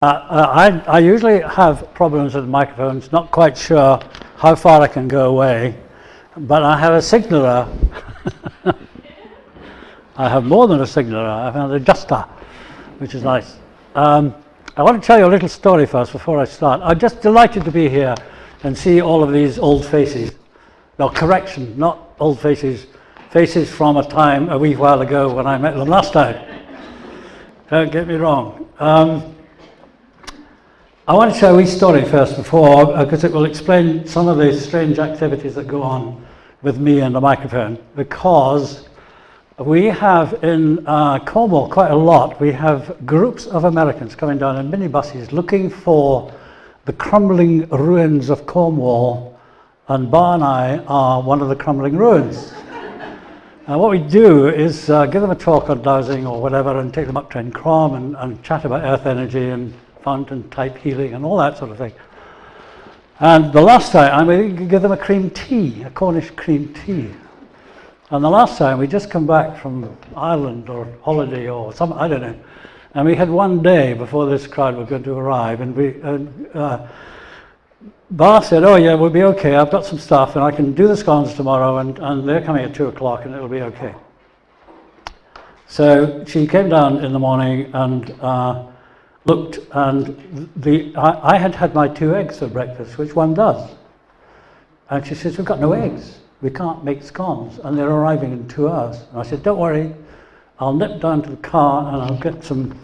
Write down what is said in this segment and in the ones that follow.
I usually have problems with microphones, not quite sure how far I can go away, but I have a signaler. I have more than a signaler, I have an adjuster, which is nice. I want to tell you a little story first before I start. I'm just delighted to be here and see all of these old faces. No, correction, not old faces, faces from a time a wee while ago when I met them last time. Don't get me wrong. I want to share a wee story first before, because it will explain some of the strange activities that go on with me and the microphone, because we have in Cornwall quite a lot. We have groups of Americans coming down in minibuses looking for the crumbling ruins of Cornwall, and Bar and I are one of the crumbling ruins. And what we do is give them a talk on dowsing or whatever and take them up to Encrom and chat about earth energy and fountain type healing and all that sort of thing. And the last time we give them a cream tea, a Cornish cream tea. And the last time we just come back from Ireland or holiday or some, I don't know. And we had one day before this crowd were going to arrive, and Bar said, oh yeah, we'll be okay, I've got some stuff and I can do the scones tomorrow, and they're coming at 2 o'clock and it'll be okay. So she came down in the morning and looked, and I had had my 2 eggs for breakfast, which one does. And she says, we've got no eggs. We can't make scones, and they're arriving in 2 hours. And I said, don't worry, I'll nip down to the car and I'll get some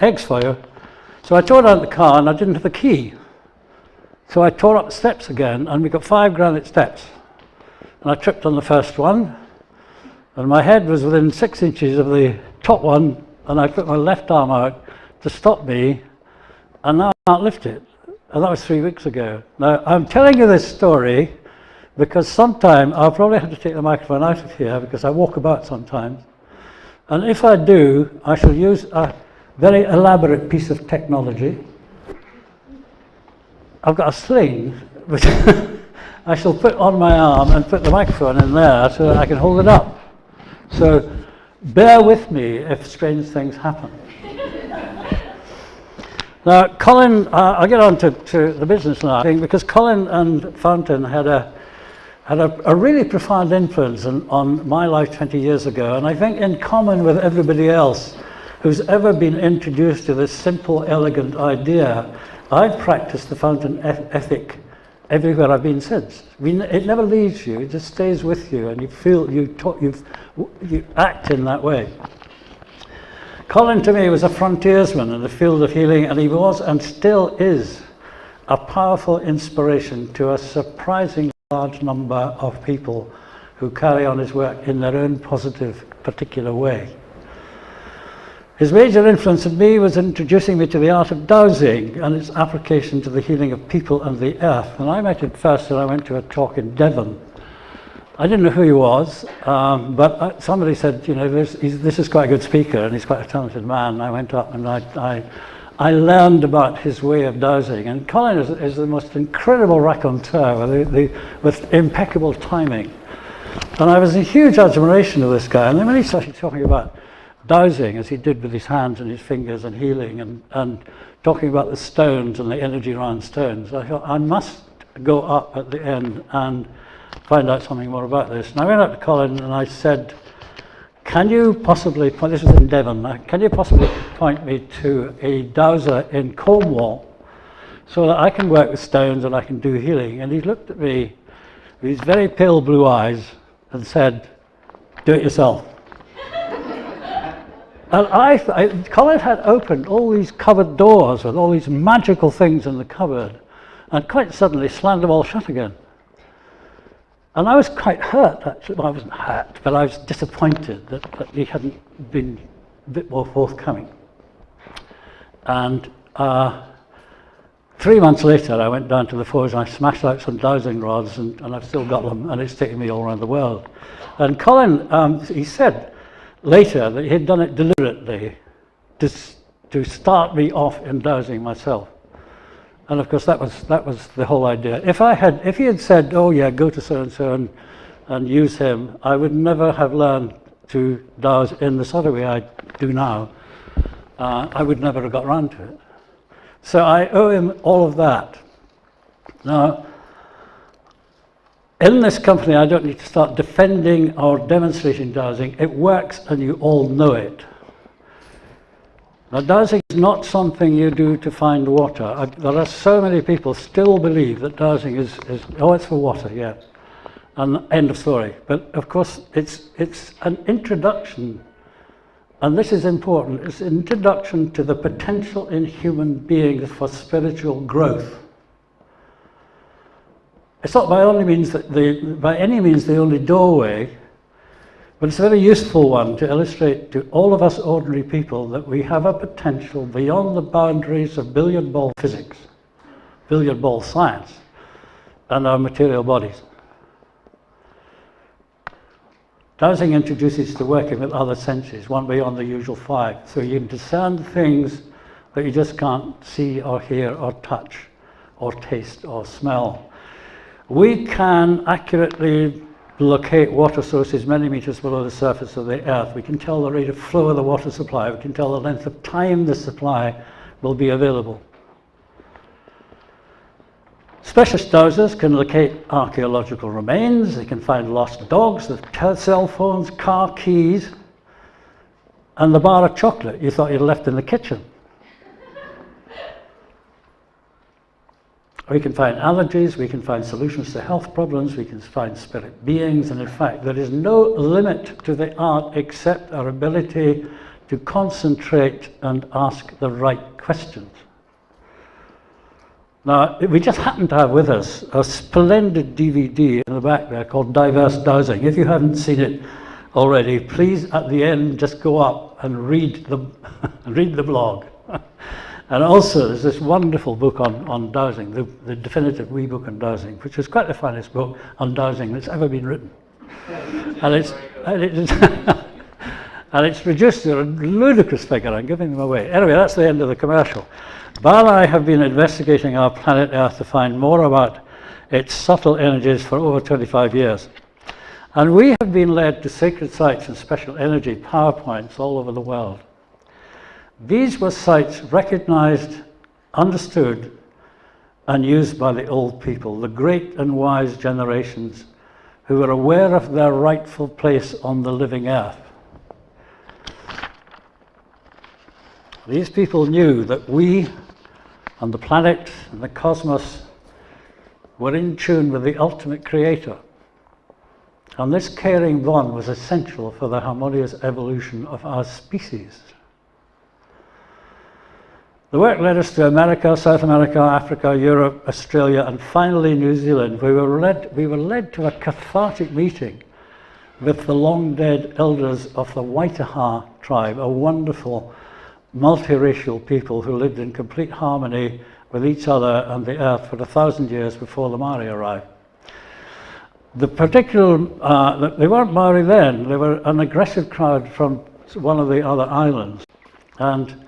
eggs for you. So I tore down the car and I didn't have the key. So I tore up the steps again, and we got 5 granite steps. And I tripped on the first one, and my head was within 6 inches of the top one, and I put my left arm out to stop me, and now I can't lift it. And that was 3 weeks ago. Now, I'm telling you this story because sometime I'll probably have to take the microphone out of here because I walk about sometimes. And if I do, I shall use a very elaborate piece of technology. I've got a sling which I shall put on my arm and put the microphone in there so that I can hold it up. So bear with me if strange things happen. Now, Colin, I'll get on to the business now, because Colin and Fountain had a really profound influence on my life 20 years ago, and I think in common with everybody else who's ever been introduced to this simple, elegant idea, I've practiced the Fountain ethic everywhere I've been since. It never leaves you, it just stays with you, and you feel, you act in that way. Colin, to me, was a frontiersman in the field of healing, and he was and still is a powerful inspiration to a surprisingly large number of people who carry on his work in their own positive, particular way. His major influence on me was introducing me to the art of dowsing and its application to the healing of people and the earth. And I met him first when I went to a talk in Devon. I didn't know who he was, but somebody said, you know, this is quite a good speaker and he's quite a talented man. I went up and I learned about his way of dowsing. And Colin is the most incredible raconteur with impeccable timing. And I was in huge admiration of this guy. And then when he started talking about dowsing, as he did with his hands and his fingers and healing and talking about the stones and the energy around stones, I thought I must go up at the end and find out something more about this. And I went up to Colin and I said, can you possibly, this was in Devon, can you possibly point me to a dowser in Cornwall so that I can work with stones and I can do healing? And he looked at me with his very pale blue eyes and said, do it yourself. And Colin had opened all these cupboard doors with all these magical things in the cupboard, and quite suddenly slammed them all shut again. And I was quite hurt, actually. Well, I wasn't hurt, but I was disappointed that he hadn't been a bit more forthcoming. And 3 months later, I went down to the forge and I smashed out some dowsing rods, and I've still got them, and it's taken me all around the world. And Colin, he said later that he had done it deliberately to start me off in dowsing myself. And of course that was the whole idea. If he had said, oh yeah, go to so and so and use him, I would never have learned to douse in the sort of way I do now. I would never have got round to it. So I owe him all of that. Now, in this company, I don't need to start defending or demonstrating dowsing. It works, and you all know it. Now, dowsing is not something you do to find water. There are so many people still believe that dowsing is oh, it's for water, yeah. And end of story. But of course, it's an introduction, and this is important. It's an introduction to the potential in human beings for spiritual growth. It's not by any means the only doorway, but it's a very useful one to illustrate to all of us ordinary people that we have a potential beyond the boundaries of billiard ball physics, billiard ball science, and our material bodies. Dowsing introduces to working with other senses, one beyond the usual five, so you can discern things that you just can't see or hear or touch or taste or smell. We can accurately locate water sources many meters below the surface of the earth. We can tell the rate of flow of the water supply. We can tell the length of time the supply will be available. Specialist dowsers can locate archaeological remains. They can find lost dogs, cell phones, car keys, and the bar of chocolate you thought you'd left in the kitchen. We can find allergies, we can find solutions to health problems, we can find spirit beings, and in fact, there is no limit to the art except our ability to concentrate and ask the right questions. Now, we just happen to have with us a splendid DVD in the back there called Diverse Dowsing. If you haven't seen it already, please at the end just go up and read the blog. And also, there's this wonderful book on dowsing, the definitive wee book on dowsing, which is quite the finest book on dowsing that's ever been written. And it's reduced to a ludicrous figure. I'm giving them away. Anyway, that's the end of the commercial. Bar and I have been investigating our planet Earth to find more about its subtle energies for over 25 years. And we have been led to sacred sites and special energy power points all over the world. These were sites recognized, understood, and used by the old people, the great and wise generations who were aware of their rightful place on the living earth. These people knew that we and the planet and the cosmos were in tune with the ultimate creator. And this caring bond was essential for the harmonious evolution of our species. The work led us to America, South America, Africa, Europe, Australia, and finally New Zealand. We were led to a cathartic meeting with the long-dead elders of the Waitaha tribe, a wonderful multiracial people who lived in complete harmony with each other and the earth for 1,000 years before the Maori arrived. The particular, they weren't Maori then, they were an aggressive crowd from one of the other islands. And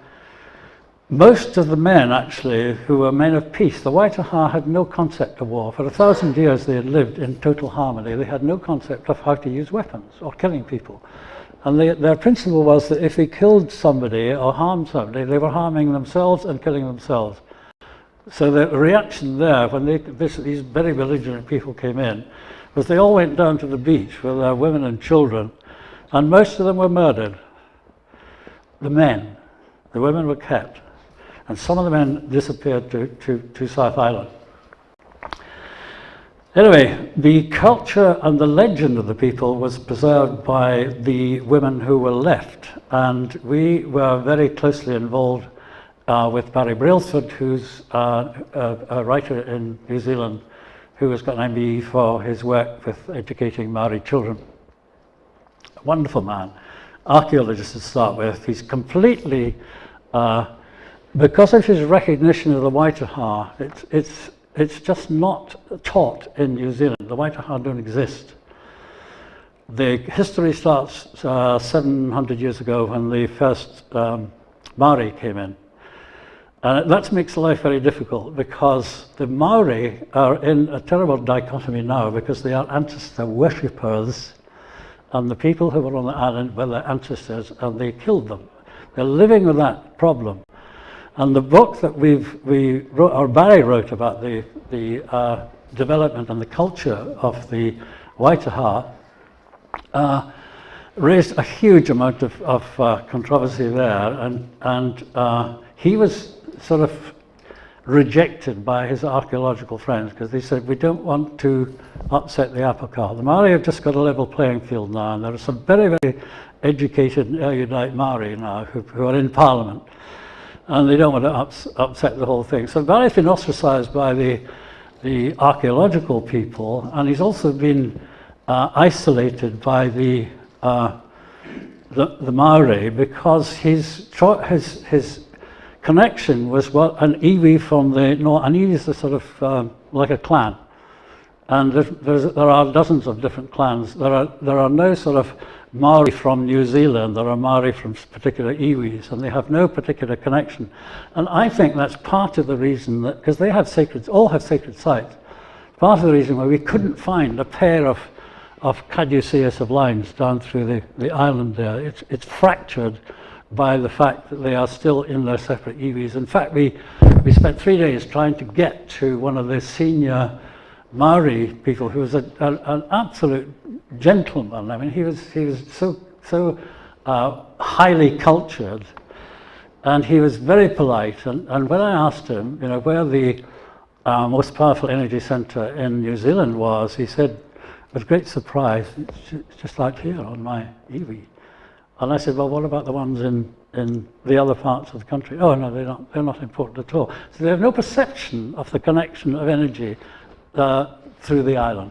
most of the men, actually, who were men of peace, the Waitaha had no concept of war. For 1,000 years they had lived in total harmony. They had no concept of how to use weapons or killing people. And their principle was that if they killed somebody or harmed somebody, they were harming themselves and killing themselves. So the reaction there, when these very belligerent people came in, was they all went down to the beach with their women and children, and most of them were murdered. The men. The women were kept. And some of the men disappeared to South Island. Anyway, the culture and the legend of the people was preserved by the women who were left. And we were very closely involved with Barry Brailsford, who's a writer in New Zealand, who has got an MBE for his work with educating Maori children. A wonderful man. Archaeologist to start with. He's completely... because of his recognition of the Waitaha, it's just not taught in New Zealand. The Waitaha don't exist. The history starts 700 years ago when the first Maori came in. And that makes life very difficult because the Maori are in a terrible dichotomy now because they are ancestor worshippers, and the people who were on the island were their ancestors and they killed them. They're living with that problem. And the book that we wrote, or Barry wrote about the development and the culture of the Waitaha, raised a huge amount of controversy there, and he was sort of rejected by his archaeological friends because they said, we don't want to upset the apple cart. The Maori have just got a level playing field now, and there are some very, very educated and erudite Maori now who are in Parliament, and they don't want to upset the whole thing. So Barry's been ostracized by the archaeological people, and he's also been isolated by the Maori because his connection was an iwi from the north. An iwi is a sort of like a clan, and there are dozens of different clans. There are no sort of Maori from New Zealand. There are Maori from particular iwis, and they have no particular connection. And I think that's part of the reason that, because they have all have sacred sites. Part of the reason why we couldn't find a pair of caduceus lines down through the island there. It's fractured by the fact that they are still in their separate iwis. In fact, we spent 3 days trying to get to one of the senior Maori people who was an absolute gentleman. I mean, he was so highly cultured, and he was very polite. And when I asked him, you know, where the most powerful energy centre in New Zealand was, he said, with great surprise, it's just like here on my iwi. And I said, well, what about the ones in the other parts of the country? Oh, no, they're not important at all. So they have no perception of the connection of energy through the island.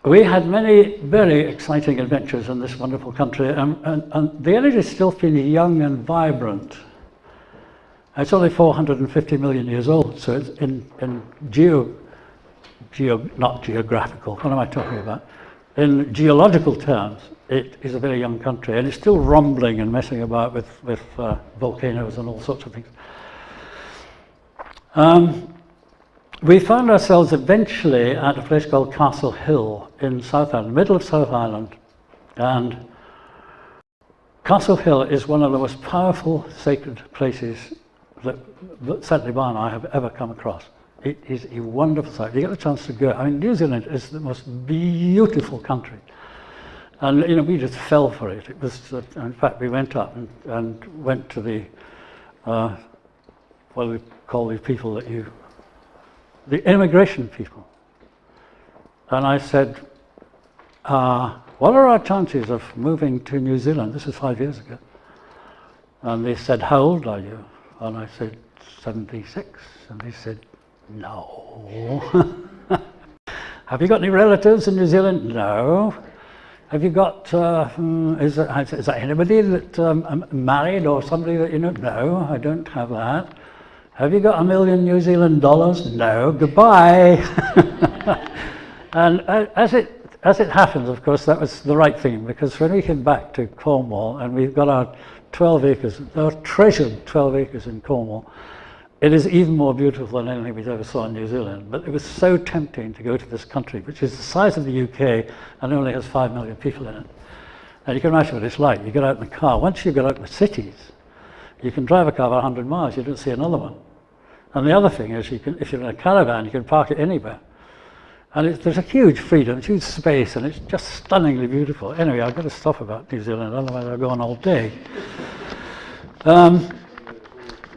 We had many very exciting adventures in this wonderful country, and the energy is still feeling young and vibrant. It's only 450 million years old, so it's not geographical, what am I talking about? In geological terms, it is a very young country, and it's still rumbling and messing about with volcanoes and all sorts of things. We found ourselves eventually at a place called Castle Hill in South Island, middle of South Island, and Castle Hill is one of the most powerful sacred places that certainly Bar and I have ever come across. It is a wonderful sight. You get the chance to go. I mean, New Zealand is the most beautiful country, and you know, we just fell for it. It was, in fact, we went up and went to the what do we call these people the immigration people, and I said, what are our chances of moving to New Zealand? This is 5 years ago. And they said, how old are you? And I said, 76. And they said, no. Have you got any relatives in New Zealand? No. Have you got, is that anybody that married or somebody that you know? No, I don't have that. Have you got $1 million New Zealand dollars? No, goodbye. And as it happens, of course, that was the right thing, because when we came back to Cornwall and we've got our 12 acres, our treasured 12 acres in Cornwall, it is even more beautiful than anything we've ever saw in New Zealand. But it was so tempting to go to this country, which is the size of the UK and only has 5 million people in it. And you can imagine what it's like. You get out in the car. Once you get out in the cities, you can drive a car about 100 miles, you don't see another one. And the other thing is, if you're in a caravan, you can park it anywhere. And there's a huge freedom, huge space, and it's just stunningly beautiful. Anyway, I've got to stop about New Zealand, otherwise I'll go on all day.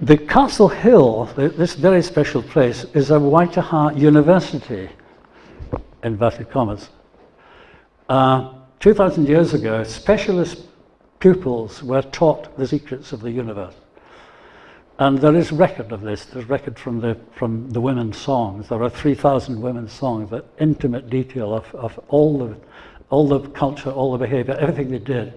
The Castle Hill, this very special place, is a Waitaha University, inverted commas. 2,000 years ago, specialist pupils were taught the secrets of the universe. And there is record of this. There's record from the women's songs. There are 3,000 women's songs, that intimate detail of all the culture, all the behavior, everything they did.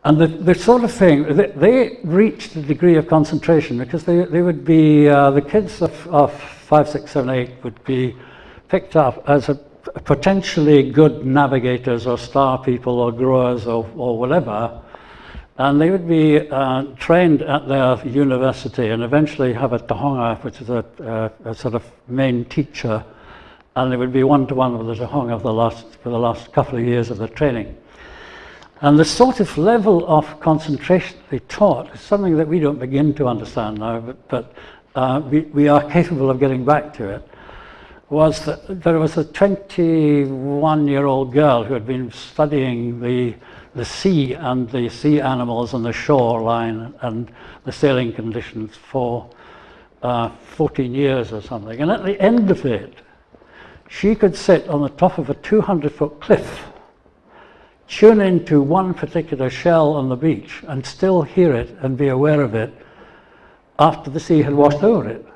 And the sort of thing, they reached a degree of concentration, because they would be, the kids of 5, 6, 7, 8 would be picked up as potentially good navigators or star people or growers or whatever. And they would be trained at their university and eventually have a tohunga, which is a sort of main teacher and they would be one-to-one with the Tohunga for the last couple of years of the training. And the sort of level of concentration they taught is something that we don't begin to understand now, but we are capable of getting back to it. Was that there was a 21-year-old girl who had been studying the sea and the sea animals and the shoreline and the sailing conditions for 14 years or something. And at the end of it, she could sit on the top of a 200-foot cliff, tune into one particular shell on the beach and still hear it and be aware of it after the sea had washed over it.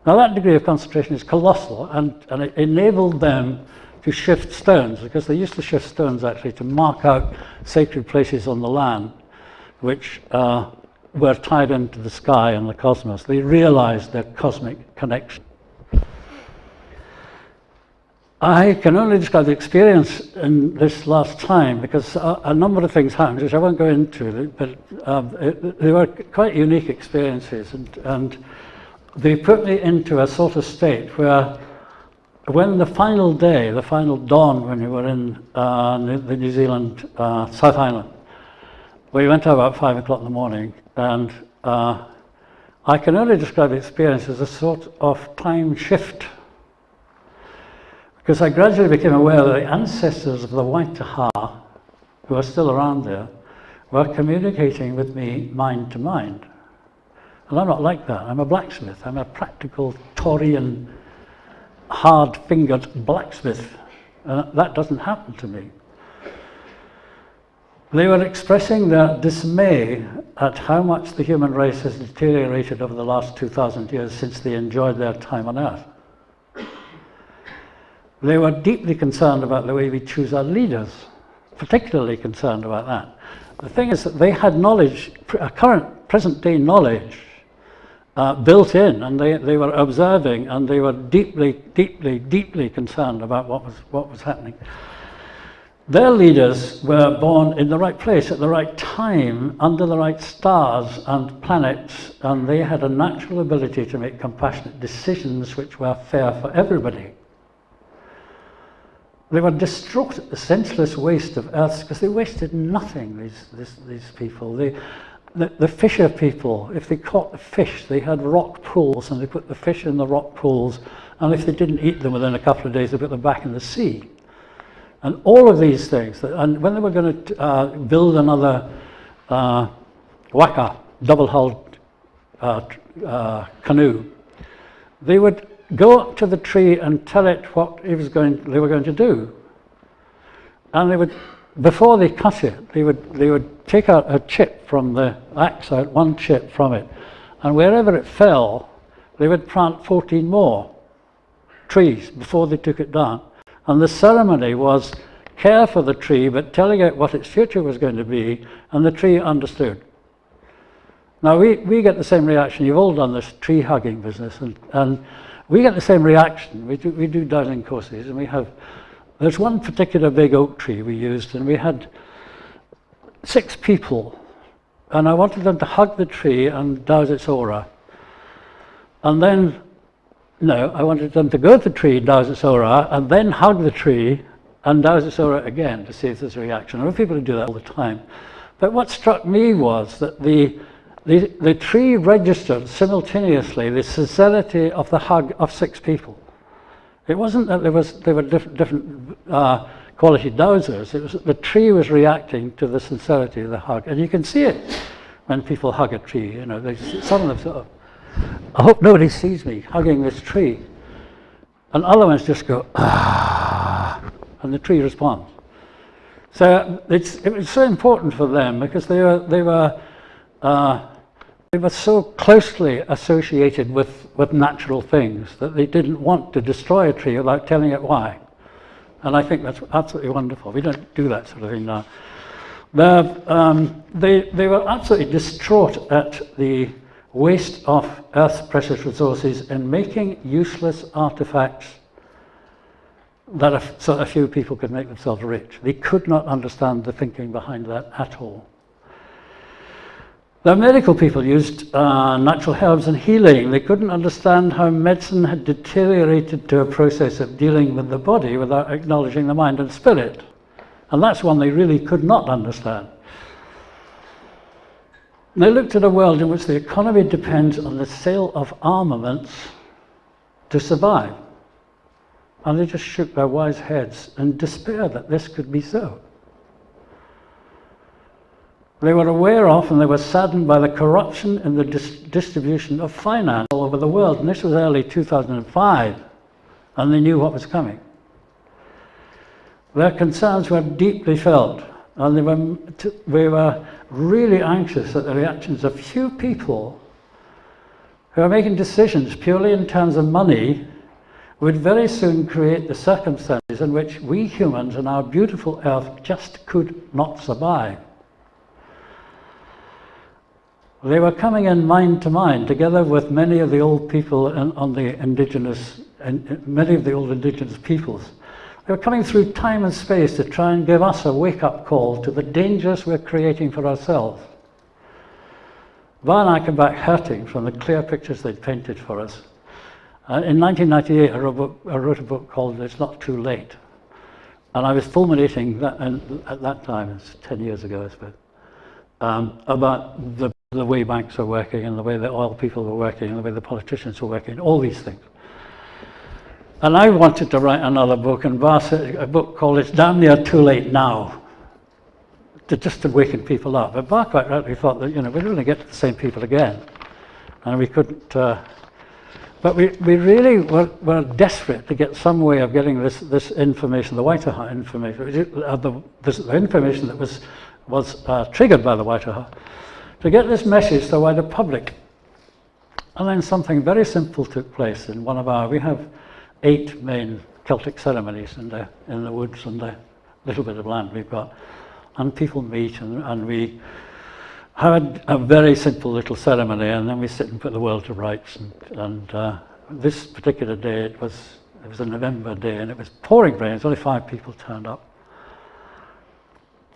Now that degree of concentration is colossal, and it enabled them to shift stones, because they used to shift stones actually to mark out sacred places on the land which were tied into the sky and the cosmos. They realized their cosmic connection. I can only describe the experience in this last time because a number of things happened, which I won't go into, but they were quite unique experiences, and they put me into a sort of state where when the final day, the final dawn, when we were in the New Zealand South Island, we went out about 5 o'clock in the morning, and I can only describe the experience as a sort of time shift, because I gradually became aware that the ancestors of the Waitaha, who are still around there, were communicating with me mind to mind. And I'm not like that. I'm a blacksmith. I'm a practical Taurian, hard-fingered blacksmith. And that doesn't happen to me. They were expressing their dismay at how much the human race has deteriorated over the last 2,000 years since they enjoyed their time on Earth. They were deeply concerned about the way we choose our leaders, particularly concerned about that. The thing is that they had knowledge, present-day knowledge, built in, and they were observing, and they were deeply, deeply, deeply concerned about what was happening. Their leaders were born in the right place at the right time, under the right stars and planets, and they had a natural ability to make compassionate decisions which were fair for everybody. They were distraught at the senseless waste of Earth, because they wasted nothing, these people. The fisher people, if they caught the fish, they had rock pools, and they put the fish in the rock pools, and if they didn't eat them within a couple of days, they put them back in the sea. And all of these things, and when they were going to build another waka, double-hulled canoe, they would go up to the tree and tell it what they were going to do. And they would, before they cut it, they would take out a chip from the axe, out one chip from it, and wherever it fell, they would plant 14 more trees before they took it down. And the ceremony was care for the tree, but telling it what its future was going to be, and the tree understood. Now we get the same reaction. You've all done this tree hugging business, and we get the same reaction. We do dowsing courses, and there's one particular big oak tree we used, and we had 6 people, and I wanted them to hug the tree and douse its aura. And then, no, I wanted them to go to the tree, douse its aura, and then hug the tree and douse its aura again to see if there's a reaction. I know people who do that all the time. But what struck me was that the tree registered simultaneously the sincerity of the hug of 6 people. It wasn't that they were different quality dowsers. It was that the tree was reacting to the sincerity of the hug, and you can see it when people hug a tree. You know, some of them sort of, I hope nobody sees me hugging this tree, and other ones just go ah, and the tree responds. So it was so important for them because they were so closely associated with natural things that they didn't want to destroy a tree without telling it why. And I think that's absolutely wonderful. We don't do that sort of thing now. They were absolutely distraught at the waste of Earth's precious resources in making useless artifacts that so a few people could make themselves rich. They could not understand the thinking behind that at all. The medical people used natural herbs and healing. They couldn't understand how medicine had deteriorated to a process of dealing with the body without acknowledging the mind and spirit. And that's one they really could not understand. And they looked at a world in which the economy depends on the sale of armaments to survive. And they just shook their wise heads in despair that this could be so. They were aware of and they were saddened by the corruption in the distribution of finance all over the world. And this was early 2005, and they knew what was coming. Their concerns were deeply felt, and we were really anxious at the reactions of few people who are making decisions purely in terms of money would very soon create the circumstances in which we humans and our beautiful earth just could not survive. They were coming in mind to mind, together with many of the old people on the indigenous, and many of the old indigenous peoples. They were coming through time and space to try and give us a wake-up call to the dangers we're creating for ourselves. Va and I came back hurting from the clear pictures they'd painted for us. In 1998, I wrote a book called It's Not Too Late. And I was fulminating that, at that time, it's 10 years ago, I suppose, about the way banks are working and the way the oil people were working and the way the politicians were working, all these things. And I wanted to write another book, and a book called It's Damn Near Too Late Now, just to waken people up. But Bar quite rightly thought that, we're going to get to the same people again. And we couldn't, but we really were desperate to get some way of getting this information, the Waitaha information, the information that was triggered by the Waitaha, to get this message to the wider public. And then something very simple took place in we have 8 main Celtic ceremonies in the woods and the little bit of land we've got. And people meet and we have a very simple little ceremony, and then we sit and put the world to rights. And this particular day, it was a November day, and it was pouring rain. Only 5 people turned up.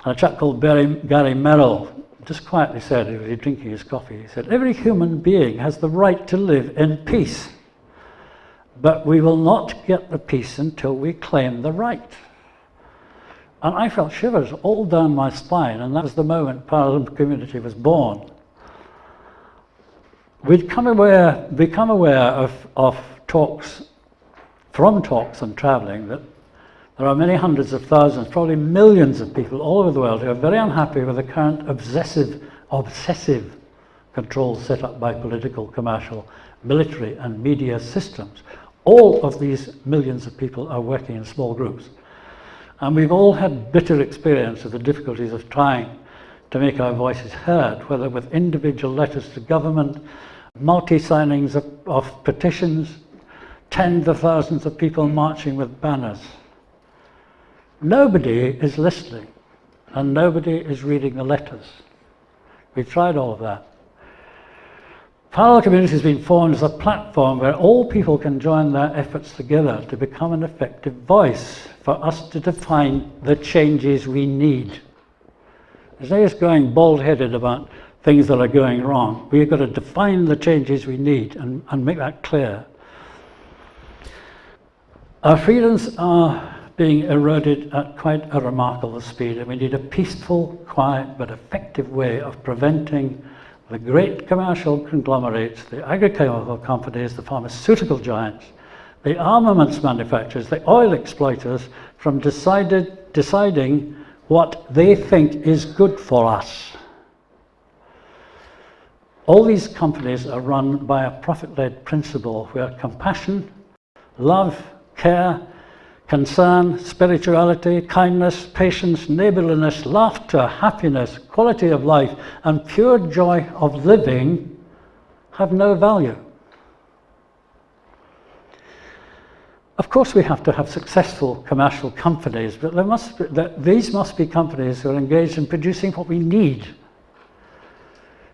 And a chap called Gary Merrill just quietly said, he was drinking his coffee, he said, "Every human being has the right to live in peace, but we will not get the peace until we claim the right." And I felt shivers all down my spine, and that was the moment Paralympic community was born. We'd become aware of talks, from talks and travelling, that there are many hundreds of thousands, probably millions of people all over the world who are very unhappy with the current obsessive controls set up by political, commercial, military and media systems. All of these millions of people are working in small groups. And we've all had bitter experience of the difficulties of trying to make our voices heard, whether with individual letters to government, multi-signings of petitions, tens of thousands of people marching with banners. Nobody is listening, and nobody is reading the letters. We've tried all of that. Parallel Community has been formed as a platform where all people can join their efforts together to become an effective voice for us to define the changes we need. There's no use going bald-headed about things that are going wrong. We've got to define the changes we need and make that clear. Our freedoms are being eroded at quite a remarkable speed, and we need a peaceful, quiet, but effective way of preventing the great commercial conglomerates, the agricultural companies, the pharmaceutical giants, the armaments manufacturers, the oil exploiters from deciding what they think is good for us. All these companies are run by a profit-led principle where compassion, love, care, concern, spirituality, kindness, patience, neighbourliness, laughter, happiness, quality of life, and pure joy of living have no value. Of course, we have to have successful commercial companies, but these must be companies who are engaged in producing what we need.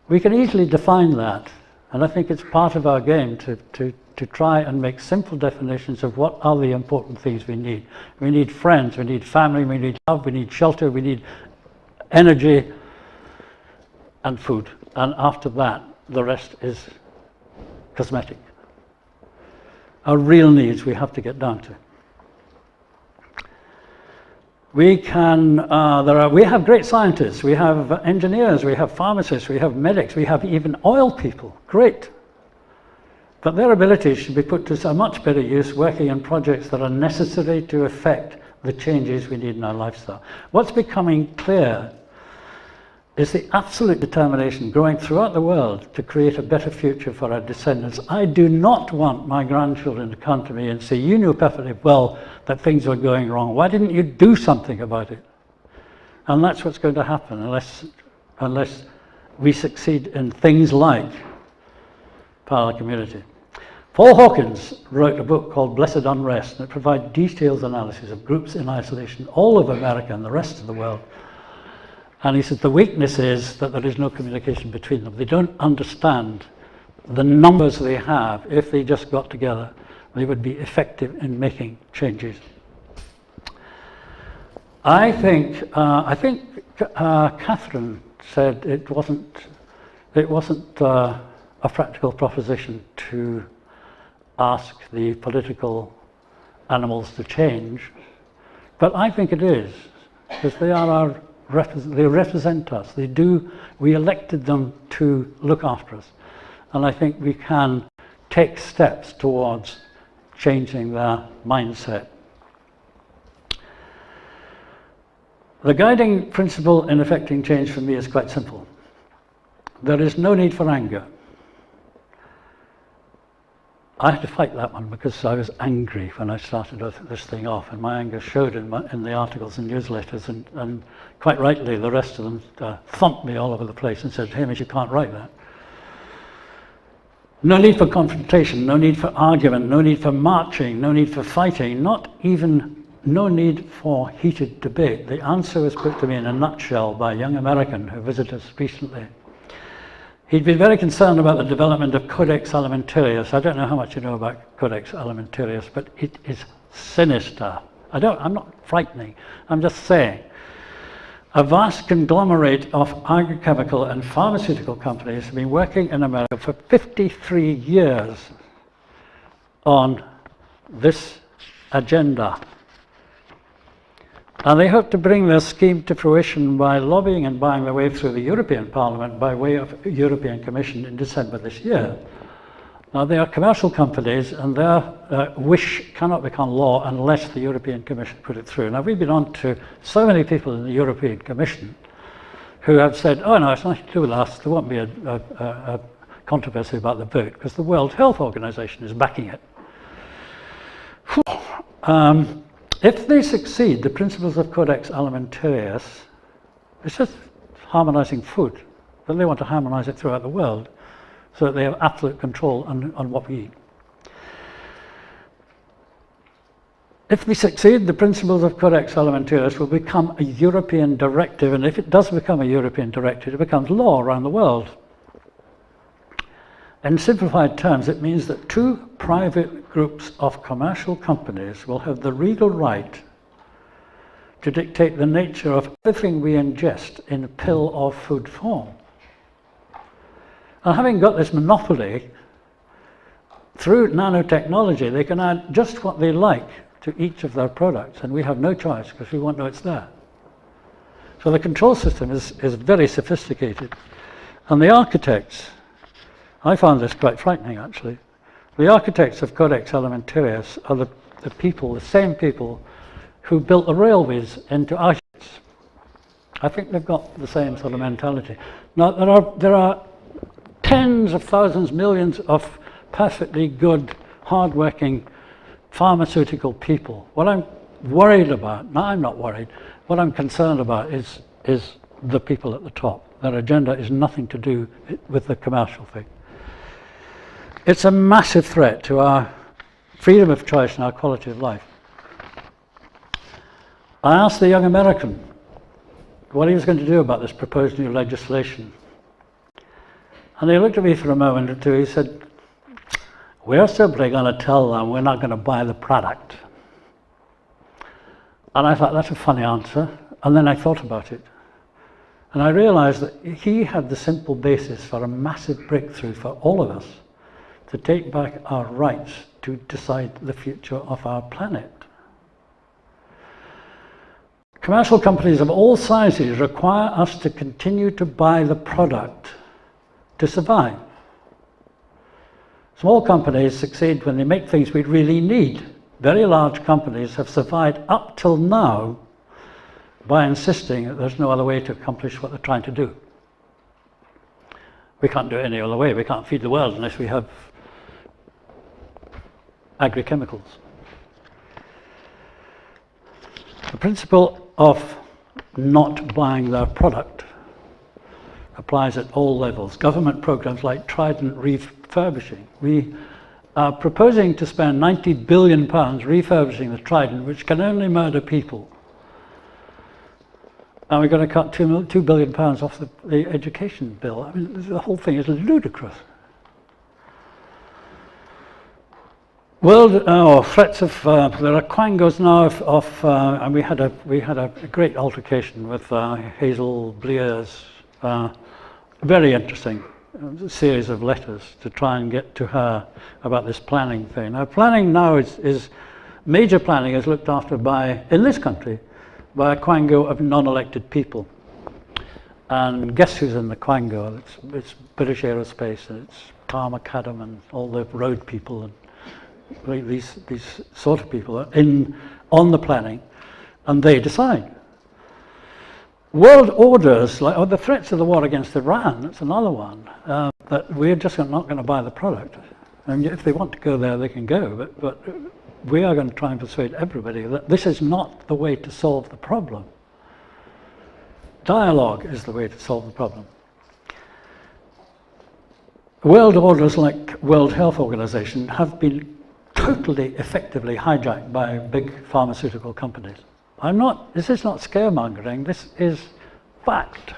We can easily define that, and I think it's part of our game to try and make simple definitions of what are the important things we need. We need friends, we need family, we need love, we need shelter, we need energy. and food. And after that, the rest is cosmetic. Our real needs we have to get down to. We have great scientists, we have engineers, we have pharmacists, we have medics, we have even oil people, great. But their abilities should be put to a much better use working in projects that are necessary to effect the changes we need in our lifestyle. What's becoming clear is the absolute determination growing throughout the world to create a better future for our descendants. I do not want my grandchildren to come to me and say, you knew perfectly well that things were going wrong. Why didn't you do something about it? And that's what's going to happen unless we succeed in things like parallel community. Paul Hawkins wrote a book called Blessed Unrest, and it provides detailed analysis of groups in isolation all over America and the rest of the world. And he said the weakness is that there is no communication between them. They don't understand the numbers they have. If they just got together, they would be effective in making changes. I think Catherine said it wasn't a practical proposition to ask the political animals to change, but I think it is, because they represent us. We elected them to look after us. And I think we can take steps towards changing their mindset. The guiding principle in effecting change for me is quite simple. There is no need for anger. I had to fight that one because I was angry when I started this thing off, and my anger showed in the articles and newsletters, and quite rightly the rest of them thumped me all over the place and said, Hamish, you can't write that. No need for confrontation, no need for argument, no need for marching, no need for fighting, no need for heated debate. The answer was put to me in a nutshell by a young American who visited us recently. He'd been very concerned about the development of Codex Alimentarius. I don't know how much you know about Codex Alimentarius, but it is sinister. I'm not frightening, I'm just saying. A vast conglomerate of agrochemical and pharmaceutical companies have been working in America for 53 years on this agenda. And they hope to bring their scheme to fruition by lobbying and buying their way through the European Parliament by way of European Commission in December this year. Now, they are commercial companies, and their wish cannot become law unless the European Commission put it through. Now, we've been on to so many people in the European Commission who have said, oh no, it's nothing to do with us, there won't be a controversy about the vote, because the World Health Organization is backing it. If they succeed, the principles of Codex Alimentarius, it's just harmonizing food, but they want to harmonize it throughout the world so that they have absolute control on what we eat. If we succeed, the principles of Codex Alimentarius will become a European directive, and if it does become a European directive, it becomes law around the world. In simplified terms, it means that two private groups of commercial companies will have the legal right to dictate the nature of everything we ingest in pill or food form. And having got this monopoly, through nanotechnology, they can add just what they like to each of their products, and we have no choice because we won't know it's there. So the control system is very sophisticated. And the architects, I found this quite frightening actually. The architects of Codex Alimentarius are the same people who built the railways into Auschwitz. I think they've got the same sort of mentality. Now, there are tens of thousands, millions of perfectly good, hard-working pharmaceutical people. What I'm worried about, no, I'm not worried, what I'm concerned about is the people at the top. Their agenda is nothing to do with the commercial thing. It's a massive threat to our freedom of choice and our quality of life. I asked the young American what he was going to do about this proposed new legislation. And he looked at me for a moment or two. He said, we're simply going to tell them we're not going to buy the product. And I thought, that's a funny answer. And then I thought about it. And I realized that he had the simple basis for a massive breakthrough for all of us to take back our rights to decide the future of our planet. Commercial companies of all sizes require us to continue to buy the product to survive. Small companies succeed when they make things we really need. Very large companies have survived up till now by insisting that there's no other way to accomplish what they're trying to do. We can't do it any other way. We can't feed the world unless we have agri-chemicals. The principle of not buying their product applies at all levels. Government programs like Trident refurbishing. We are proposing to spend £90 billion refurbishing the Trident, which can only murder people. And we're going to cut £2 billion off the education bill. I mean, the whole thing is ludicrous. World threats of there are quangos now and we had a great altercation with Hazel Blear's very interesting series of letters to try and get to her about this planning thing. Now, planning now is major planning is looked after by, in this country, by a quango of non-elected people. And guess who's in the quango? It's British Aerospace, and it's Tar Macadam and all the road people and these sort of people are on the planning, and they decide. World orders, like the threats of the war against Iran, that's another one, that we're just not going to buy the product. And if they want to go there, they can go, but we are going to try and persuade everybody that this is not the way to solve the problem. Dialogue is the way to solve the problem. World orders like World Health Organization have been totally effectively hijacked by big pharmaceutical companies. This is not scaremongering, this is fact.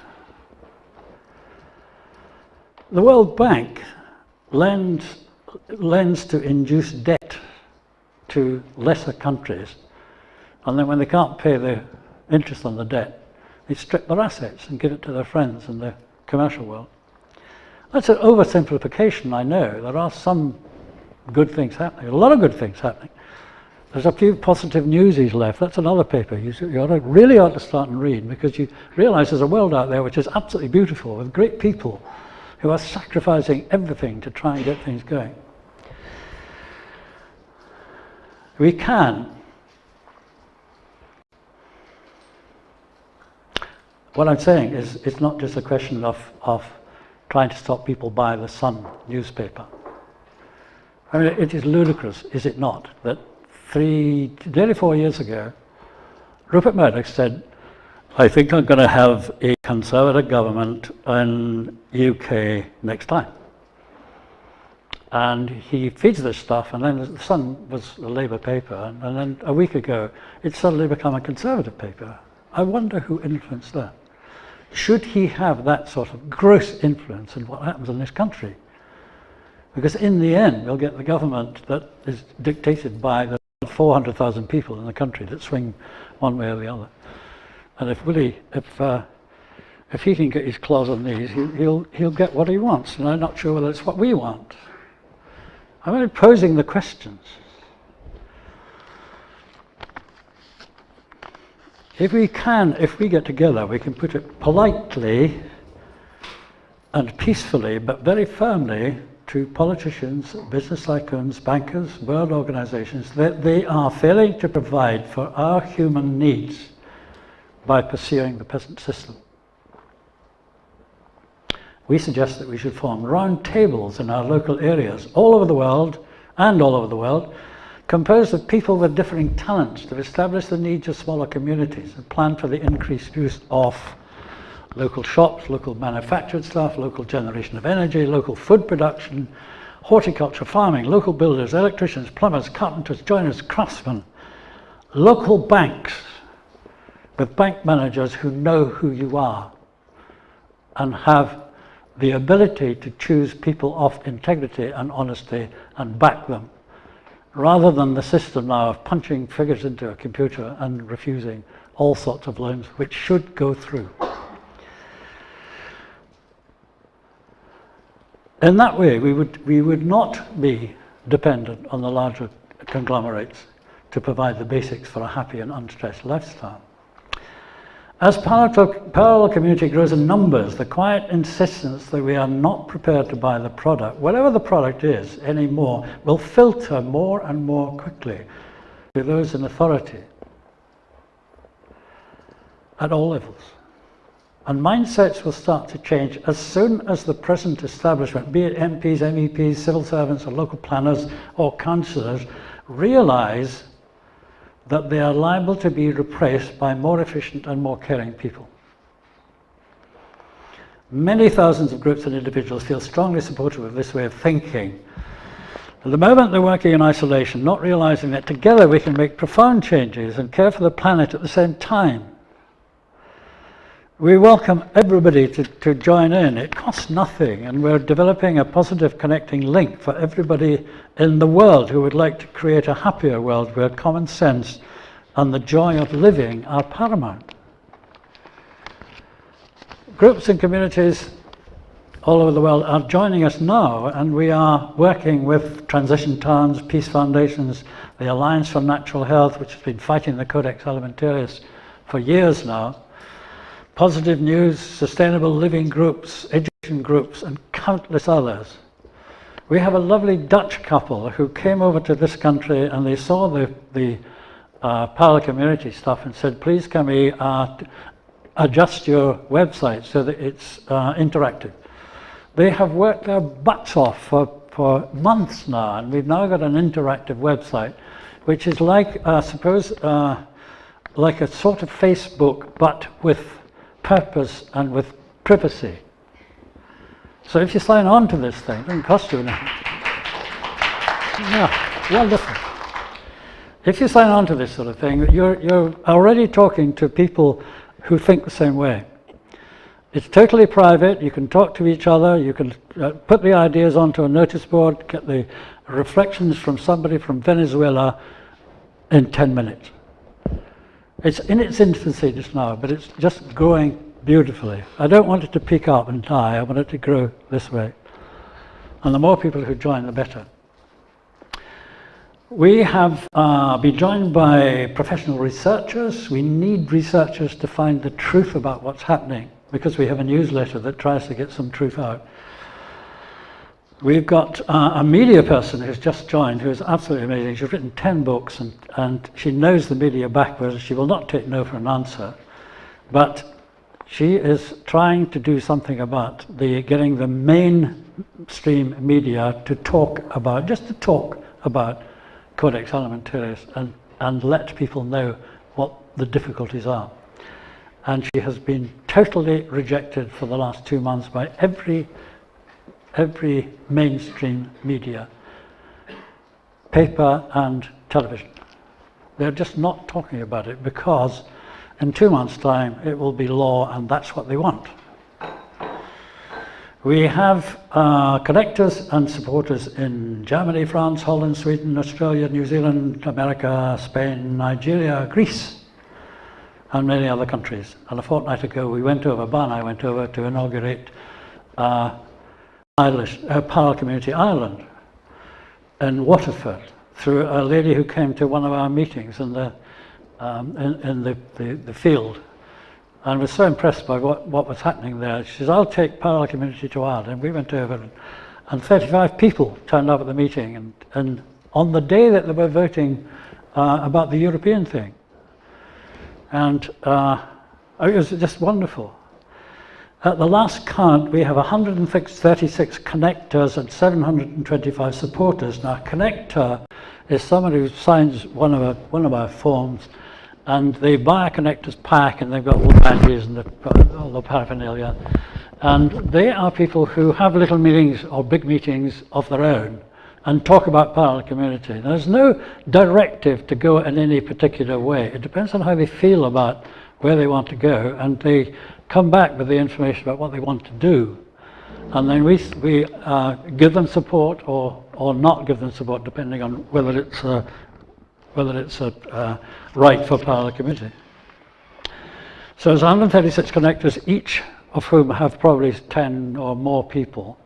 The World Bank lends to induce debt to lesser countries, and then when they can't pay the interest on the debt, they strip their assets and give it to their friends in the commercial world. That's an oversimplification, I know. There are some good things happening, a lot of good things happening. There's a few positive newsies left. That's another paper you really ought to start and read, because you realize there's a world out there which is absolutely beautiful with great people who are sacrificing everything to try and get things going. We can. What I'm saying is it's not just a question of trying to stop people buying the Sun newspaper. I mean, it is ludicrous, is it not, that nearly 4 years ago, Rupert Murdoch said, I think I'm going to have a Conservative government in UK next time. And he feeds this stuff, and then the Sun was a Labour paper, and then a week ago, it's suddenly become a Conservative paper. I wonder who influenced that. Should he have that sort of gross influence in what happens in this country? Because in the end, we'll get the government that is dictated by the 400,000 people in the country that swing one way or the other. And if he can get his claws on these, he'll get what he wants. And I'm not sure whether it's what we want. I'm only posing the questions. If we get together, we can put it politely and peacefully, but very firmly, to politicians, business tycoons, bankers, world organizations, that they are failing to provide for our human needs by pursuing the present system. We suggest that we should form round tables in our local areas, all over the world, composed of people with differing talents to establish the needs of smaller communities and plan for the increased use of local shops, local manufactured stuff, local generation of energy, local food production, horticulture, farming, local builders, electricians, plumbers, carpenters, joiners, craftsmen, local banks with bank managers who know who you are and have the ability to choose people of integrity and honesty and back them, rather than the system now of punching figures into a computer and refusing all sorts of loans which should go through. In that way, we would not be dependent on the larger conglomerates to provide the basics for a happy and unstressed lifestyle. As parallel community grows in numbers, the quiet insistence that we are not prepared to buy the product, whatever the product is anymore, will filter more and more quickly to those in authority at all levels. And mindsets will start to change as soon as the present establishment, be it MPs, MEPs, civil servants, or local planners, or councillors, realise that they are liable to be replaced by more efficient and more caring people. Many thousands of groups and individuals feel strongly supportive of this way of thinking. At the moment they're working in isolation, not realising that together we can make profound changes and care for the planet at the same time. We welcome everybody to join in. It costs nothing, and we're developing a positive connecting link for everybody in the world who would like to create a happier world where common sense and the joy of living are paramount. Groups and communities all over the world are joining us now, and we are working with transition towns, peace foundations, the Alliance for Natural Health, which has been fighting the Codex Alimentarius for years now, Positive News, Sustainable Living groups, education groups, and countless others. We have a lovely Dutch couple who came over to this country and they saw the parallel community stuff and said, please can we adjust your website so that it's interactive. They have worked their butts off for months now, and we've now got an interactive website, which is like, suppose, like a sort of Facebook, but with purpose and with privacy. So if you sign on to this thing, it doesn't cost you anything. Yeah, wonderful. If you sign on to this sort of thing, you're already talking to people who think the same way. It's totally private, you can talk to each other, you can put the ideas onto a notice board, get the reflections from somebody from Venezuela in 10 minutes. It's in its infancy just now, but it's just growing beautifully. I don't want it to peak up and die, I want it to grow this way. And the more people who join, the better. We have been joined by professional researchers. We need researchers to find the truth about what's happening, because we have a newsletter that tries to get some truth out. We've got a media person who's just joined, who is absolutely amazing. She's written 10 books and she knows the media backwards. She will not take no for an answer. But she is trying to do something about getting the mainstream media to talk about, just to talk about Codex Alimentarius and let people know what the difficulties are. And she has been totally rejected for the last 2 months by every mainstream media, paper and television. They're just not talking about it because in 2 months' time it will be law, and that's what they want. We have connectors and supporters in Germany, France, Holland, Sweden, Australia, New Zealand, America, Spain, Nigeria, Greece, and many other countries. And a fortnight ago Bar and I went over to inaugurate Parallel Community Ireland in Waterford through a lady who came to one of our meetings in the field, and was so impressed by what was happening there. She says, I'll take Parallel Community to Ireland. And we went over and 35 people turned up at the meeting, and on the day that they were voting about the European thing. And it was just wonderful. At the last count, we have 136 connectors and 725 supporters. Now, a connector is someone who signs one of our forms, and they buy a connector's pack, and they've got all the badges and all the paraphernalia. And they are people who have little meetings or big meetings of their own and talk about parallel community. There's no directive to go in any particular way. It depends on how they feel about where they want to go, and they come back with the information about what they want to do. And then we give them support or not give them support, depending on whether it's right for parallel community. So there's 136 connectors, each of whom have probably 10 or more people.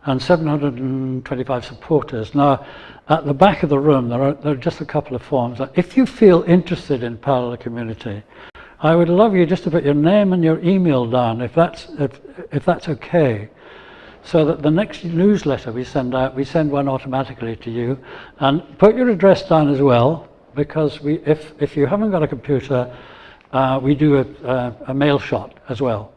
and 725 supporters. Now, at the back of the room, there are just a couple of forms. If you feel interested in parallel community, I would love you just to put your name and your email down, if that's okay, so that the next newsletter we send out, we send one automatically to you, and put your address down as well, because if you haven't got a computer, we do a mail shot as well.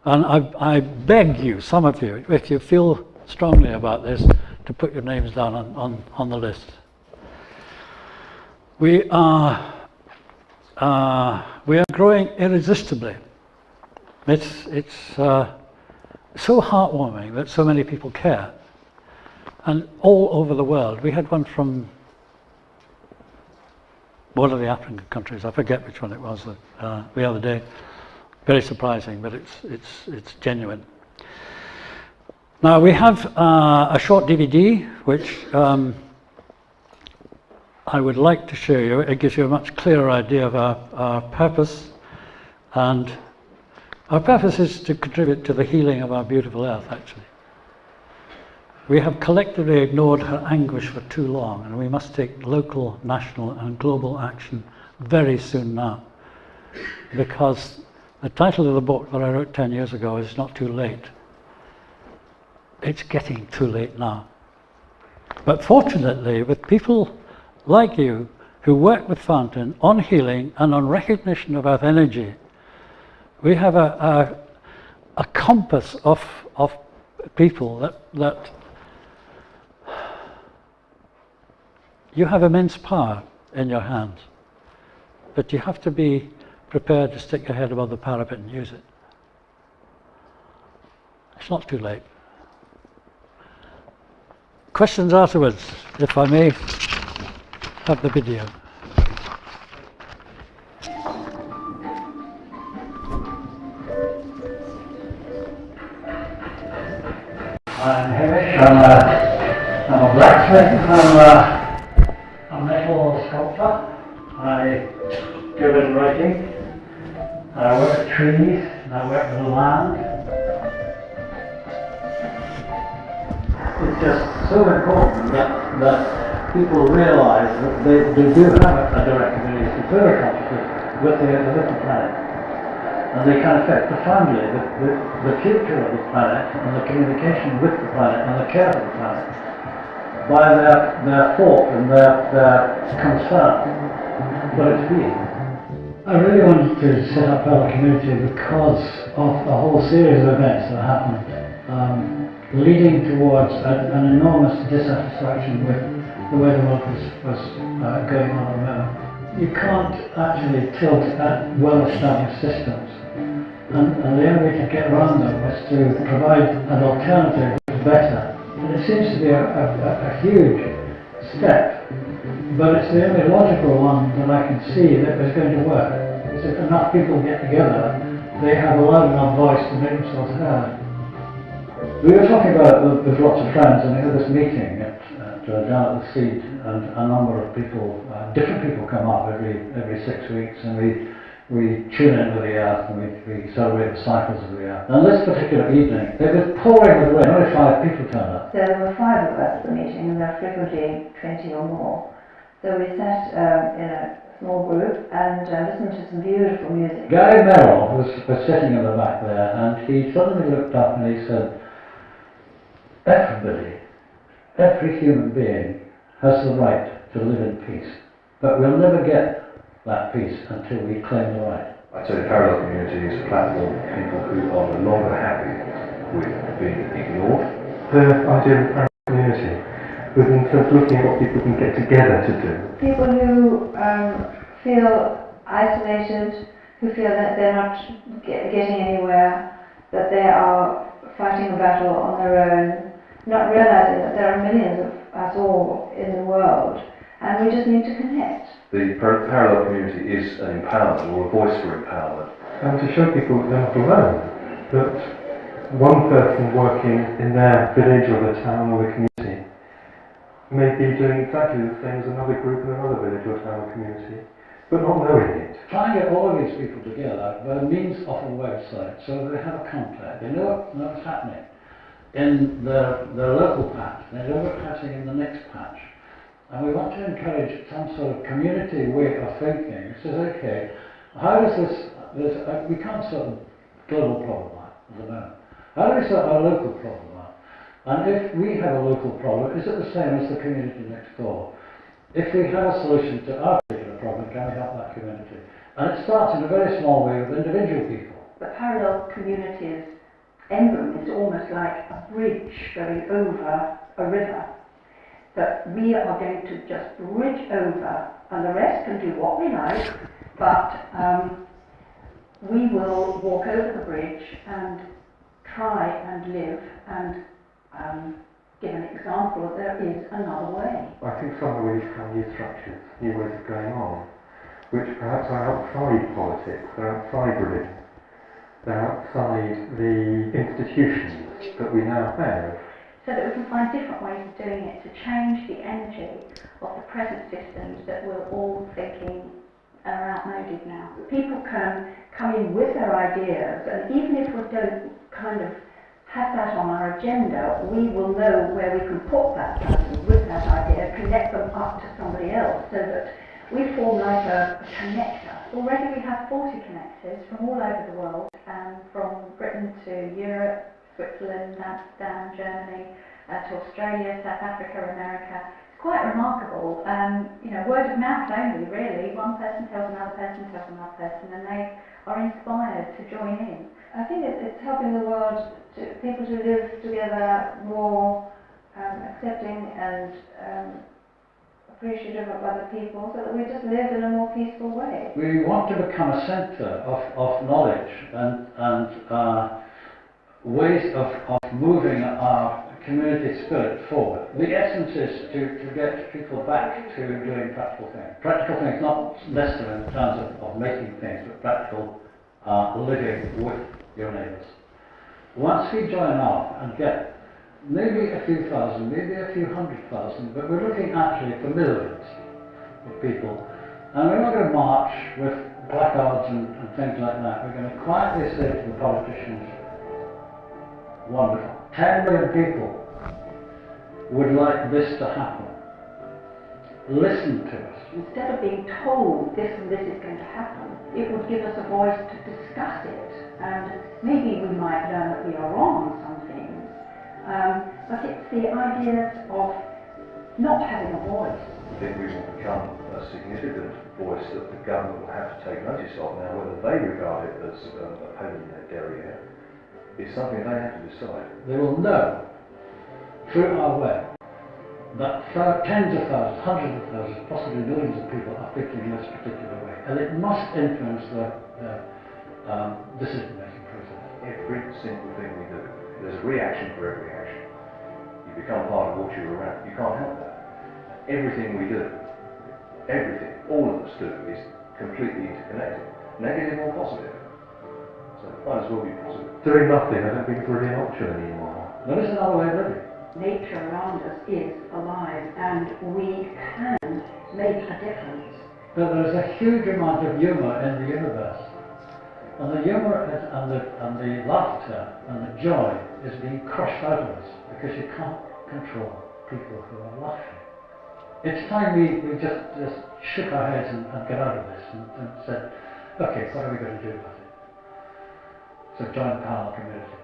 And I beg you, some of you, if you feel strongly about this, to put your names down on the list. We are growing irresistibly. It's so heartwarming that so many people care, and all over the world. We had one from one of the African countries. I forget which one it was the other day. Very surprising, but it's genuine. Now we have a short DVD which I would like to show you. It gives you a much clearer idea of our purpose, and our purpose is to contribute to the healing of our beautiful earth, actually. We have collectively ignored her anguish for too long, and we must take local, national and global action very soon now, because the title of the book that I wrote 10 years ago is Not Too Late. It's getting too late now. But fortunately, with people like you who work with Fountain on healing and on recognition of earth energy, we have a compass of people that you have immense power in your hands, but you have to be prepared to stick your head above the parapet and use it. It's not too late. Questions afterwards, if I may have the video. I'm Hamish. I'm a blacksmith. I'm a metal sculptor. I do a bit of writing. I work with trees, and I work with the land. It's just so important that people realise that they do have a direct ability to further contact with the planet. And they can affect profoundly the future of the planet and the communication with the planet and the care of the planet by their thought and their concern for its being. I really wanted to set up our community because of a whole series of events that happened, leading towards an enormous dissatisfaction with the way the world was going on at the moment. You can't actually tilt at well-established systems, and the only way to get around them was to provide an alternative that was better. And it seems to be a huge step, but it's the only logical one that I can see that is going to work. Because if enough people get together, they have a loud enough voice to make themselves heard. We were talking about it with lots of friends, and we had this meeting down at the Seed, and a number of people, different people come up every 6 weeks, and we tune in with the earth, and we celebrate the cycles of the earth. And this particular evening, it was pouring with rain. Only 5 people turned up. So there were 5 of us at the meeting, and there are frequently 20 or more. So we sat in a small group and listened to some beautiful music. Guy Merrill was sitting in the back there, and he suddenly looked up and he said, "Everybody, every human being has the right to live in peace, but we'll never get that peace until we claim the right." I'd say the parallel community is a platform for people who are no longer happy with being ignored. The idea of parallel community, we've been sort of looking at what people can get together to do. People who feel isolated, who feel that they're not getting anywhere, that they are fighting a battle on their own, not realising that there are millions of us all in the world, and we just need to connect. The parallel community is an empowerment, or a voice for empowerment. And to show people that they're not alone, that one person working in their village or the town or the community may be doing exactly the same as another group in another village or town or community, but not knowing it. Try and get all of these people together by means of a website so that they have a contact, they know what's happening. in the local patch, they're over-patching in the next patch. And we want to encourage some sort of community way of thinking. It says, okay, how does this we can't sort of global problem out at the moment. How do we sort our local problem out? And if we have a local problem, is it the same as the community next door? If we have a solution to our particular problem, can we help that community? And it starts in a very small way with individual people. The parallel communities emblem is almost like a bridge going over a river that we are going to just bridge over, and the rest can do what we like, but we will walk over the bridge and try and live and give an example that there is another way. I think some of these become new structures, new ways of going on, which perhaps are outside politics, they're outside religion, they're outside the institutions that we now have. So that we can find different ways of doing it to change the energy of the present systems that we're all thinking are outmoded now. People can come in with their ideas, and even if we don't kind of have that on our agenda, we will know where we can put that person with that idea, connect them up to somebody else, so that we form like a connector. Already we have 40 connectors from all over the world, from Britain to Europe, Switzerland, Amsterdam, Germany, to Australia, South Africa, America. It's quite remarkable. Word of mouth only, really. One person tells another person, and they are inspired to join in. I think it's helping the world, people to live together more accepting and appreciative of other people, so that we just live in a more peaceful way. We want to become a centre of knowledge and ways of moving our community spirit forward. The essence is to get people back to doing practical things. Practical things, not necessarily in terms of making things, but practical living with your neighbours. Once we join up and get maybe a few thousand, maybe a few 100,000, but we're looking actually for millions of people, and we're not going to march with placards and things like that. We're going to quietly say to the politicians, wonderful, 10 million people would like this to happen. Listen to us. Instead of being told this and this is going to happen, it would give us a voice to discuss it, and maybe we might learn that we are wrong on some things, but it's the ideas of not having a voice. I think we will become a significant voice that the government will have to take notice of. Now, whether they regard it as a pain in their derriere is something they have to decide. They will know through our web that tens of thousands, hundreds of thousands, possibly millions of people are thinking in this particular way, and it must influence the decision-making process. Every single thing we do, there's a reaction for every action. You become part of what you're around. You can't help that. Everything we do, everything, all of us do, is completely interconnected, negative or positive. So it might as well be positive. Doing nothing, I don't think it's really an option anymore. There is another way of living. Nature around us is alive, and we can make a difference. But there's a huge amount of humour in the universe. And the humour and the laughter and the joy is being crushed out of us because you can't control people who are laughing. It's time we just shook our heads and got out of this and said, okay, what are we going to do about it? So join the parallel community.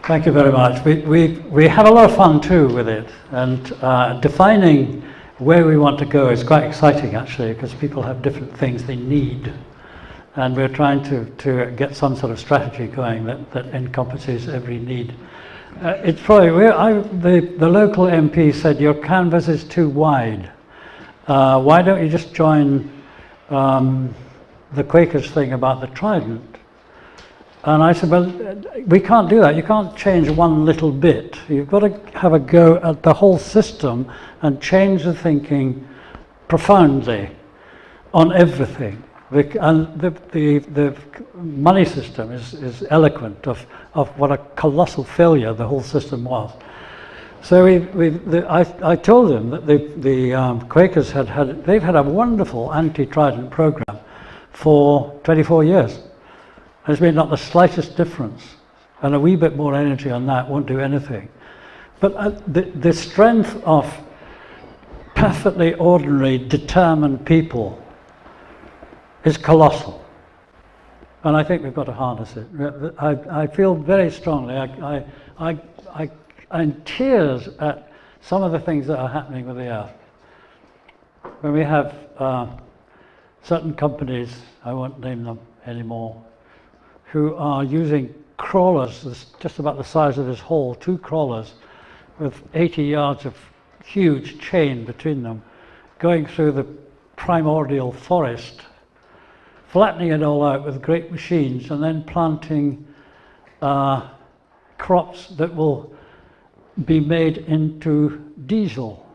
Thank you very much. We have a lot of fun too with it, and defining where we want to go is quite exciting actually, because people have different things they need, and we're trying to get some sort of strategy going that encompasses every need. It's probably the local MP said your canvas is too wide. Why don't you just join the Quakers thing about the trident? And I said, well, we can't do that. You can't change one little bit. You've got to have a go at the whole system and change the thinking profoundly on everything. And the money system is eloquent of what a colossal failure the whole system was. So I told them that the Quakers they've had a wonderful anti-Trident program for 24 years. There's been not the slightest difference, and a wee bit more energy on that won't do anything. But the strength of perfectly ordinary, determined people is colossal, and I think we've got to harness it. I feel very strongly. I'm in tears at some of the things that are happening with the Earth. When we have certain companies, I won't name them anymore, who are using crawlers just about the size of this hall, 2 crawlers with 80 yards of huge chain between them, going through the primordial forest, flattening it all out with great machines, and then planting crops that will be made into diesel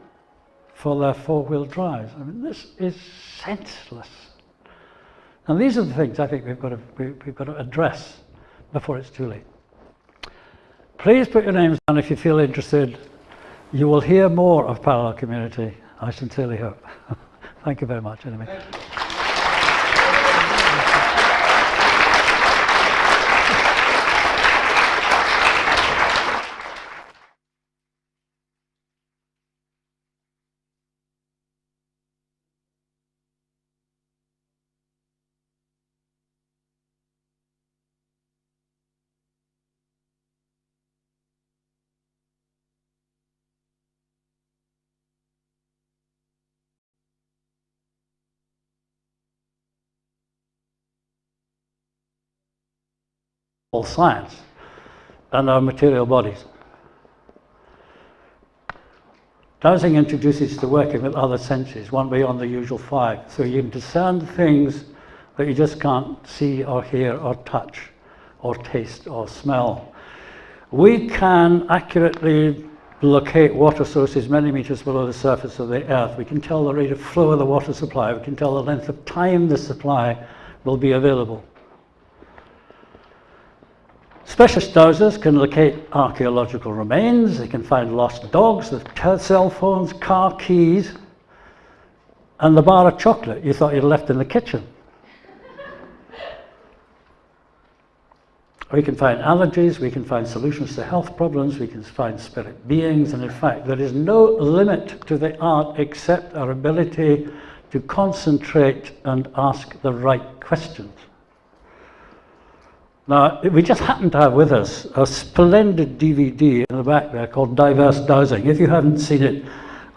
for their 4-wheel drives. I mean, this is senseless. And these are the things I think we've got to address before it's too late. Please put your names down if you feel interested. You will hear more of Parallel Community, I sincerely hope. Thank you very much, anyway. Science and our material bodies. Dowsing introduces to working with other senses, one beyond the usual 5, so you can discern things that you just can't see or hear or touch or taste or smell. We can accurately locate water sources many meters below the surface of the Earth. We can tell the rate of flow of the water supply. We can tell the length of time the supply will be available. Specialist dowsers can locate archaeological remains, they can find lost dogs, cell phones, car keys, and the bar of chocolate you thought you'd left in the kitchen. We can find allergies, we can find solutions to health problems, we can find spirit beings, and in fact there is no limit to the art except our ability to concentrate and ask the right questions. Now, we just happen to have with us a splendid DVD in the back there called Diverse Dowsing. If you haven't seen it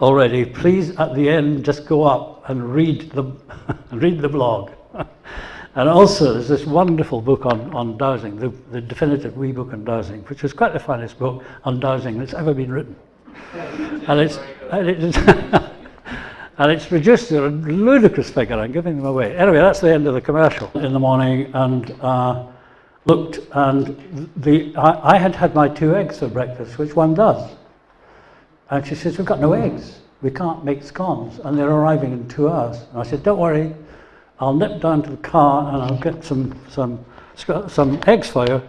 already, please at the end just go up and read the, read the blog. And also there's this wonderful book on dowsing, the definitive wee book on dowsing, which is quite the finest book on dowsing that's ever been written. And it's reduced to a ludicrous figure. I'm giving them away. Anyway, that's the end of the commercial in the morning, and looked, and I had had my 2 eggs for breakfast, which one does. And she says, we've got no eggs. We can't make scones, and they're arriving in 2 hours. And I said, don't worry, I'll nip down to the car and I'll get some eggs for you.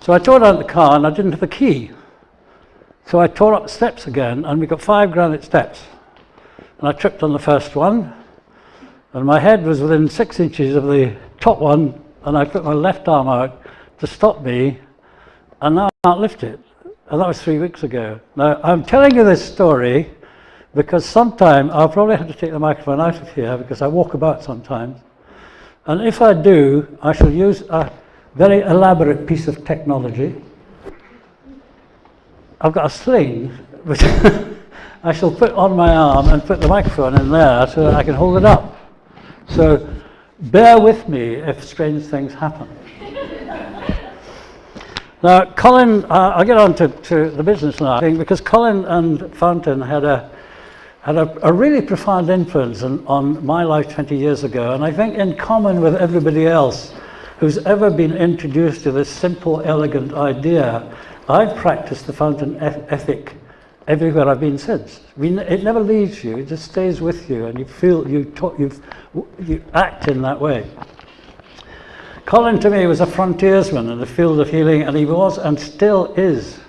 So I tore down the car and I didn't have a key. So I tore up the steps again, and we got 5 granite steps. And I tripped on the first one, and my head was within 6 inches of the top one, and I put my left arm out to stop me, and now I can't lift it. And that was 3 weeks ago. Now, I'm telling you this story because sometime I'll probably have to take the microphone out of here because I walk about sometimes. And if I do, I shall use a very elaborate piece of technology. I've got a sling, which I shall put on my arm and put the microphone in there so that I can hold it up. So bear with me if strange things happen. Now, Colin, I'll get on to the business now, because Colin and Fountain had a really profound influence on my life 20 years ago, and I think in common with everybody else who's ever been introduced to this simple, elegant idea, I've practiced the Fountain ethic everywhere I've been since. It never leaves you, it just stays with you, and you feel, you act in that way. Colin to me was a frontiersman in the field of healing, and he was and still is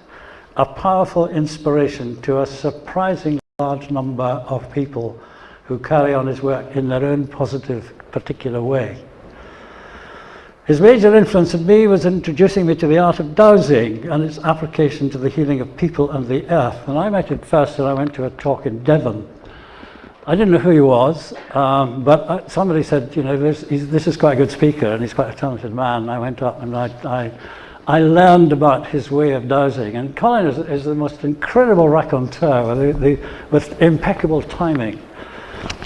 a powerful inspiration to a surprisingly large number of people who carry on his work in their own positive, particular way. His major influence on me was introducing me to the art of dowsing and its application to the healing of people and the earth. And I met him first when I went to a talk in Devon. I didn't know who he was, but somebody said, you know, this is quite a good speaker and he's quite a talented man. And I went up and I learned about his way of dowsing. And Colin is the most incredible raconteur with impeccable timing.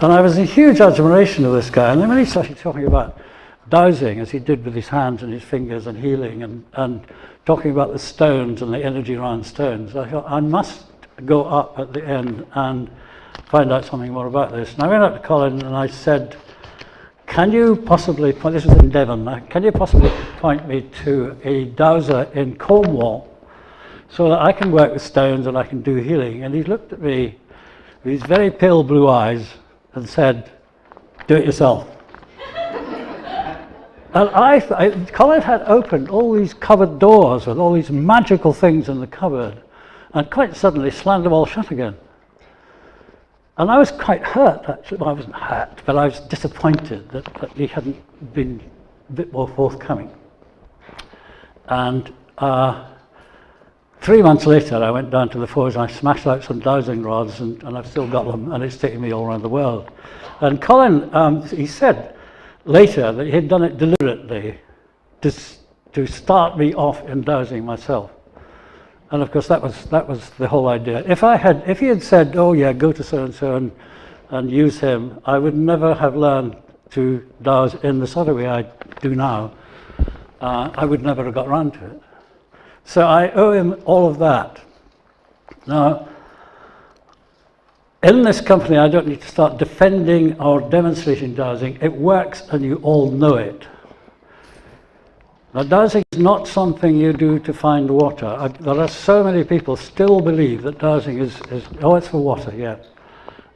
And I was in huge admiration of this guy. And then when he started talking about dowsing, as he did with his hands and his fingers and healing and talking about the stones and the energy around stones, I thought I must go up at the end and find out something more about this. And I went up to Colin and I said, can you possibly, this was in Devon, can you possibly point me to a dowser in Cornwall so that I can work with stones and I can do healing? And he looked at me with his very pale blue eyes and said, do it yourself. And Colin had opened all these cupboard doors with all these magical things in the cupboard, and quite suddenly slammed them all shut again. And I was quite hurt, actually. Well, I wasn't hurt, but I was disappointed that he hadn't been a bit more forthcoming. And 3 months later, I went down to the Forge and I smashed out some dowsing rods, and I've still got them, and it's taken me all around the world. And Colin, he said later that he had done it deliberately to start me off in dowsing myself. And of course that was the whole idea. If he had said, oh yeah, go to so and so and use him, I would never have learned to douse in the sort of way I do now. I would never have got around to it. So I owe him all of that. Now, in this company, I don't need to start defending or demonstrating dowsing. It works and you all know it. Now, dowsing is not something you do to find water. There are so many people still believe that dowsing is oh, it's for water, yeah.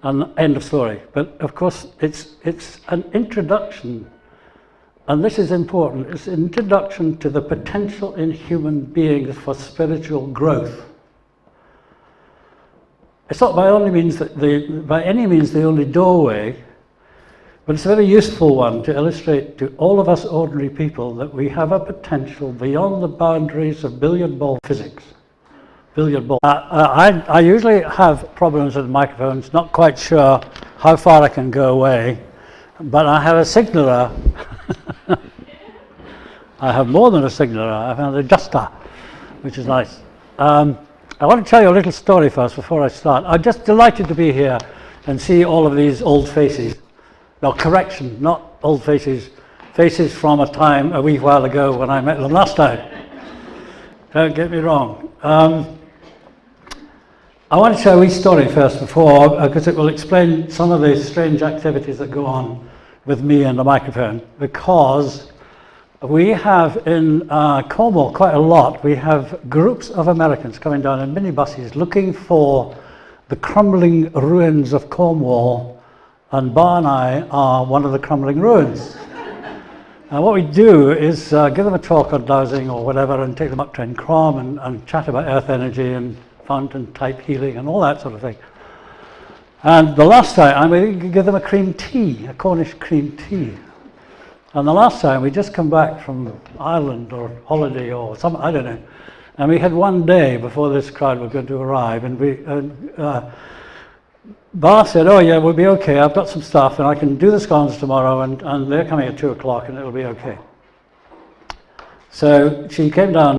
And end of story. But of course, it's an introduction, and this is important, it's an introduction to the potential in human beings for spiritual growth. It's not by any means the only doorway, but it's a very useful one to illustrate to all of us ordinary people that we have a potential beyond the boundaries of billiard ball physics. Billiard ball. I usually have problems with microphones, not quite sure how far I can go away, but I have a signaler. I have more than a signaler, I have an adjuster, which is nice. I want to tell you a little story first before I start. I'm just delighted to be here and see all of these old faces. No, correction, not old faces. Faces from a time a wee while ago when I met them last time. Don't get me wrong. I want to tell a wee story first before, because it will explain some of the strange activities that go on with me and the microphone. Because we have in Cornwall quite a lot. We have groups of Americans coming down in minibuses looking for the crumbling ruins of Cornwall, and Bar and I are one of the crumbling ruins. And what we do is give them a talk on dowsing or whatever, and take them up to Crom and chat about earth energy and fountain type healing and all that sort of thing. And the last time we give them a cream tea, a Cornish cream tea. And the last time we just come back from Ireland or holiday or something, I don't know. And we had one day before this crowd were going to arrive, and Bar said, oh yeah, we'll be okay, I've got some stuff and I can do the scones tomorrow, and they're coming at 2 o'clock and it'll be okay. So she came down